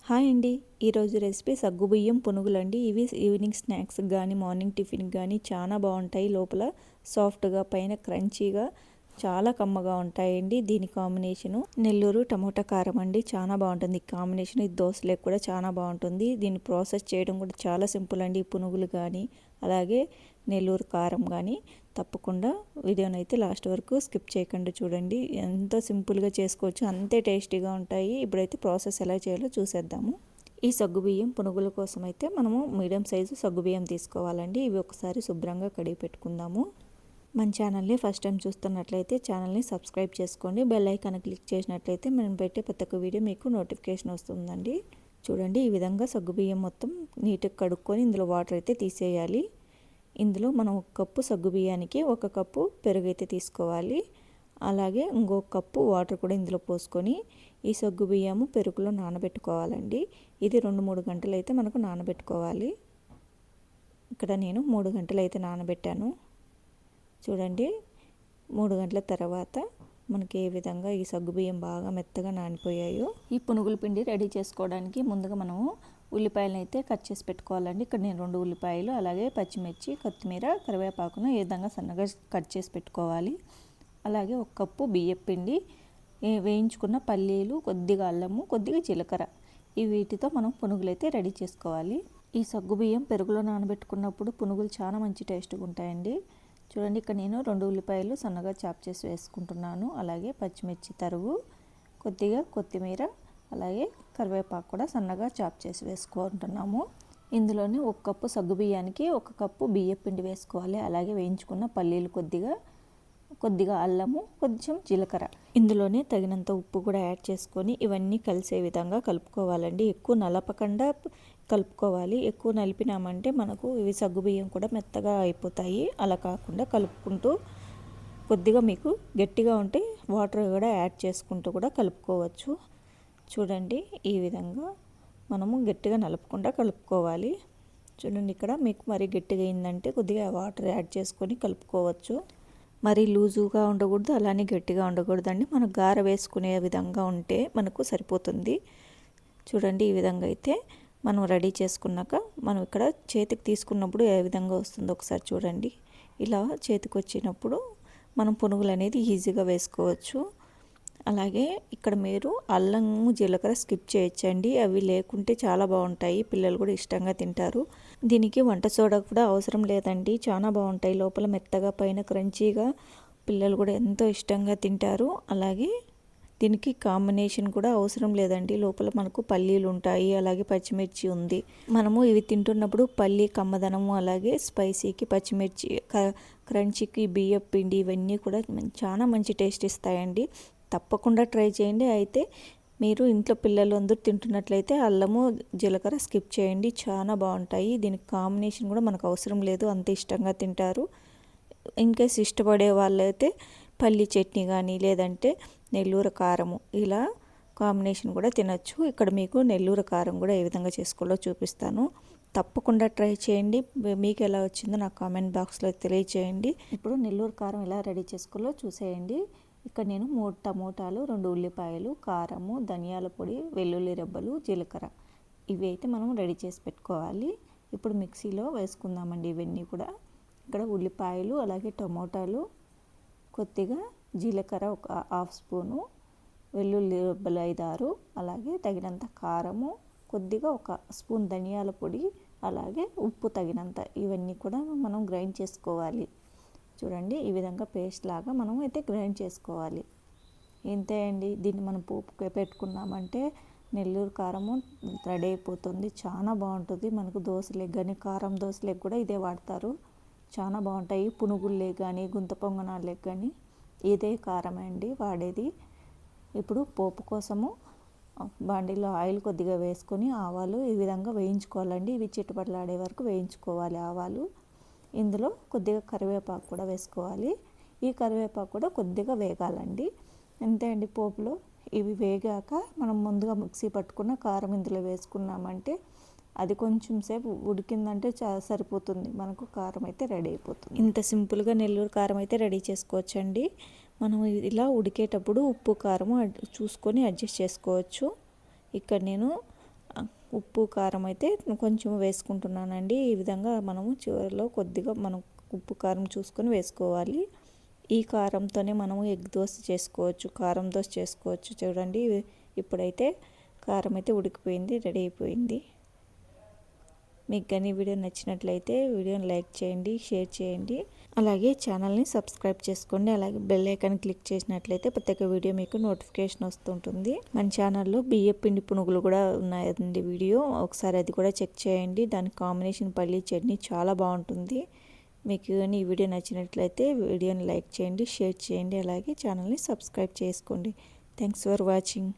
Hi అండి. ఈరోజు recipe సగ్గుబియ్యం పునుగులండి. ఇవి ఈవినింగ్ స్నాక్స్కి కానీ మార్నింగ్ టిఫిన్కి కానీ చాలా బాగుంటాయి. లోపల సాఫ్ట్గా పైన క్రంచీగా చాలా కమ్మగా ఉంటాయండి. దీని కాంబినేషను నెల్లూరు టమోటా కారం అండి. చాలా బాగుంటుంది ఈ కాంబినేషన్. ఇది దోశలకు కూడా చాలా బాగుంటుంది. దీన్ని ప్రాసెస్ చేయడం కూడా చాలా సింపుల్ అండి. పునుగులు కానీ అలాగే నెల్లూరు కారం కానీ తప్పకుండా వీడియోని అయితే లాస్ట్ వరకు స్కిప్ చేయకుండా చూడండి. ఎంతో సింపుల్గా చేసుకోవచ్చు, అంతే టేస్టీగా ఉంటాయి. ఇప్పుడైతే ప్రాసెస్ ఎలా చేయాలో చూసేద్దాము. ఈ సగ్గుబియ్యం పునుగుల కోసం అయితే మనము మీడియం సైజు సగ్గుబియ్యం తీసుకోవాలండి. ఇవి ఒకసారి శుభ్రంగా కడిగి పెట్టుకుందాము. మన ఛానల్ని ఫస్ట్ టైం చూస్తున్నట్లయితే ఛానల్ని సబ్స్క్రైబ్ చేసుకోండి. బెల్ ఐకాన్ క్లిక్ చేసినట్లయితే మనం పెట్టే ప్రతి ఒక్క వీడియో మీకు నోటిఫికేషన్ వస్తుందండి. చూడండి, ఈ విధంగా సగ్గుబియ్యం మొత్తం నీట్గా కడుక్కొని ఇందులో వాటర్ అయితే తీసేయాలి. ఇందులో మనం 1 కప్పు సగ్గుబియ్యానికి 1 కప్పు పెరుగు అయితే తీసుకోవాలి. అలాగే ఇంకొక కప్పు వాటర్ కూడా ఇందులో పోసుకొని ఈ సగ్గుబియ్యము పెరుగులో నానబెట్టుకోవాలండి. ఇది 2-3 గంటలు అయితే మనకు నానబెట్టుకోవాలి. ఇక్కడ నేను 3 గంటలు అయితే నానబెట్టాను. చూడండి, 3 గంటల తర్వాత మనకి ఏ విధంగా ఈ సగ్గుబియ్యం బాగా మెత్తగా నానిపోయాయో. ఈ పునుగుల పిండి రెడీ చేసుకోవడానికి ముందుగా మనము ఉల్లిపాయలను అయితే కట్ చేసి పెట్టుకోవాలండి. ఇక్కడ నేను 2 ఉల్లిపాయలు అలాగే పచ్చిమిర్చి, కొత్తిమీర, కరివేపాకును ఈ విధంగా సన్నగా కట్ చేసి పెట్టుకోవాలి. అలాగే 1 కప్పు బియ్యం పిండి, వేయించుకున్న పల్లీలు, కొద్దిగా అల్లము, కొద్దిగా జీలకర్ర, ఈ వీటితో మనం పునుగులు అయితే రెడీ చేసుకోవాలి. ఈ సగ్గుబియ్యం పెరుగులో నానబెట్టుకున్నప్పుడు పునుగులు చాలా మంచి టేస్ట్గా ఉంటాయండి. చూడండి, ఇక్కడ నేను 2 ఉల్లిపాయలు సన్నగా చాప్ చేసి వేసుకుంటున్నాను. అలాగే పచ్చిమిర్చి తరుగు, కొద్దిగా కొత్తిమీర, అలాగే కరివేపాకు కూడా సన్నగా చాప్ చేసి వేసుకుంటున్నాము. ఇందులోనే 1 కప్పు సగ్గుబియ్యానికి 1 కప్పు బియ్యం పిండి వేసుకోవాలి. అలాగే వేయించుకున్న పల్లీలు కొద్దిగా అల్లము, కొంచెం జీలకర్ర, ఇందులోనే తగినంత ఉప్పు కూడా యాడ్ చేసుకొని ఇవన్నీ కలిసే విధంగా కలుపుకోవాలండి. ఎక్కువ నలపకుండా కలుపుకోవాలి. ఎక్కువ నలిపినామంటే మనకు ఇవి సగ్గుబియ్యం కూడా మెత్తగా అయిపోతాయి. అలా కాకుండా కలుపుకుంటూ కొద్దిగా మీకు గట్టిగా ఉంటే వాటర్ కూడా యాడ్ చేసుకుంటూ కూడా కలుపుకోవచ్చు. చూడండి, ఈ విధంగా మనము గట్టిగా నలపకుండా కలుపుకోవాలి. చూడండి, ఇక్కడ మీకు మరీ గట్టిగా అయిందంటే కొద్దిగా వాటర్ యాడ్ చేసుకొని కలుపుకోవచ్చు. మరీ లూజుగా ఉండకూడదు, అలానే గట్టిగా ఉండకూడదండి. మనం గార వేసుకునే విధంగా ఉంటే మనకు సరిపోతుంది. చూడండి, ఈ విధంగా అయితే మనం రెడీ చేసుకున్నాక మనం ఇక్కడ చేతికి తీసుకున్నప్పుడు ఏ విధంగా వస్తుందో ఒకసారి చూడండి. ఇలా చేతికి వచ్చినప్పుడు మనం పునుగులు అనేది ఈజీగా వేసుకోవచ్చు. అలాగే ఇక్కడ మీరు అల్లము, జీలకర్ర స్కిప్ చేయొచ్చండి. అవి లేకుంటే చాలా బాగుంటాయి, పిల్లలు కూడా ఇష్టంగా తింటారు. దీనికి వంట సోడా కూడా అవసరం లేదండి, చాలా బాగుంటాయి. లోపల మెత్తగా పైన క్రంచీగా పిల్లలు కూడా ఎంతో ఇష్టంగా తింటారు. అలాగే దీనికి కాంబినేషన్ కూడా అవసరం లేదండి. లోపల మనకు పల్లీలు ఉంటాయి, అలాగే పచ్చిమిర్చి ఉంది. మనము ఇవి తింటున్నప్పుడు పల్లీ కమ్మదనము, అలాగే స్పైసీకి పచ్చిమిర్చి, క్రంచీకి బియ్యం పిండి, ఇవన్నీ కూడా చాలా మంచి టేస్ట్ ఇస్తాయండి. తప్పకుండా ట్రై చేయండి. అయితే మీరు ఇంట్లో పిల్లలు అందరూ తింటున్నట్లయితే అల్లము, జీలకర్ర స్కిప్ చేయండి, చాలా బాగుంటాయి. దీనికి కాంబినేషన్ కూడా మనకు అవసరం లేదు, అంత ఇష్టంగా తింటారు. ఇన్కేస్ ఇష్టపడే వాళ్ళైతే పల్లి చట్నీ కానీ లేదంటే నెల్లూరు కారము ఇలా కాంబినేషన్ కూడా తినచ్చు. ఇక్కడ మీకు నెల్లూరు కారం కూడా ఏ విధంగా చేసుకోవాలో చూపిస్తాను. తప్పకుండా ట్రై చేయండి. మీకు ఎలా వచ్చిందో నాకు కామెంట్ బాక్స్లో తెలియచేయండి. ఇప్పుడు నెల్లూరు కారం ఎలా రెడీ చేసుకోవాలో చూసేయండి. ఇక్కడ నేను 3 టమోటాలు, 2 ఉల్లిపాయలు, కారము, ధనియాల పొడి, వెల్లుల్లి రెబ్బలు, జీలకర్ర, ఇవి అయితే మనం రెడీ చేసి పెట్టుకోవాలి. ఇప్పుడు మిక్సీలో వేసుకుందామండి ఇవన్నీ కూడా. ఇక్కడ ఉల్లిపాయలు, అలాగే టమోటాలు, కొద్దిగా జీలకర్ర 1/2 స్పూను, వెల్లుల్లి రెబ్బలు 5-6, అలాగే తగినంత కారము, కొద్దిగా 1 స్పూన్ ధనియాల పొడి, అలాగే ఉప్పు తగినంత, ఇవన్నీ కూడా మనం గ్రైండ్ చేసుకోవాలి. చూడండి, ఈ విధంగా పేస్ట్ లాగా మనం అయితే గ్రైండ్ చేసుకోవాలి. ఇంతే అండి. దీన్ని మనం పోపు పెట్టుకున్నామంటే నెల్లూరు కారము రెడీ అయిపోతుంది. చాలా బాగుంటుంది. మనకు దోశలకు కానీ కారం దోశలకు కూడా ఇదే వాడతారు, చాలా బాగుంటాయి. పునుగుల్లేకి కానీ గుంత పొంగనాలకు కానీ ఇదే కారమే అండి వాడేది. ఇప్పుడు పోపు కోసము బాండీలో ఆయిల్ కొద్దిగా వేసుకొని ఆవాలు ఈ విధంగా వేయించుకోవాలండి. ఇవి చిటపటలాడే వరకు వేయించుకోవాలి ఆవాలు. ఇందులో కొద్దిగా కరివేపాకు కూడా వేసుకోవాలి. ఈ కరివేపాకు కూడా కొద్దిగా వేగాలండి. అంతే అండి. పోపులో ఇవి వేగాక మనం ముందుగా మిక్సీ పట్టుకున్న కారం ఇందులో వేసుకున్నామంటే అది కొంచెం సేపు ఉడికిందంటే సరిపోతుంది, మనకు కారం అయితే రెడీ అయిపోతుంది. ఇంత సింపుల్గా నెల్లూరు కారం అయితే రెడీ చేసుకోవచ్చండి. మనం ఇలా ఉడికేటప్పుడు ఉప్పు కారం చూసుకొని అడ్జస్ట్ చేసుకోవచ్చు. ఇక్కడ నేను ఉప్పు కారం అయితే కొంచెం వేసుకుంటున్నానండి. ఈ విధంగా మనము చివరిలో కొద్దిగా మనం ఉప్పు కారం చూసుకొని వేసుకోవాలి. ఈ కారంతోనే మనము ఎగ్ దోశ చేసుకోవచ్చు, కారం దోశ చేసుకోవచ్చు. చూడండి ఇప్పుడైతే కారం అయితే ఉడికిపోయింది, రెడీ అయిపోయింది. మీకు కానీ వీడియో నచ్చినట్లయితే వీడియోని లైక్ చేయండి, షేర్ చేయండి, అలాగే ఛానల్ని సబ్స్క్రైబ్ చేసుకోండి. అలాగే బెల్ ఐకాన్ క్లిక్ చేసినట్లయితే ప్రత్యేక వీడియో మీకు నోటిఫికేషన్ వస్తుంటుంది. మన ఛానల్లో బియ్యం పిండి పునుగులు కూడా ఉన్నాయండి వీడియో, ఒకసారి అది కూడా చెక్ చేయండి. దాని కాంబినేషన్ పల్లీ చట్నీ చాలా బాగుంటుంది. మీకు కానీ ఈ వీడియో నచ్చినట్లయితే వీడియోని లైక్ చేయండి, షేర్ చేయండి, అలాగే ఛానల్ని సబ్స్క్రైబ్ చేసుకోండి. Thanks for watching.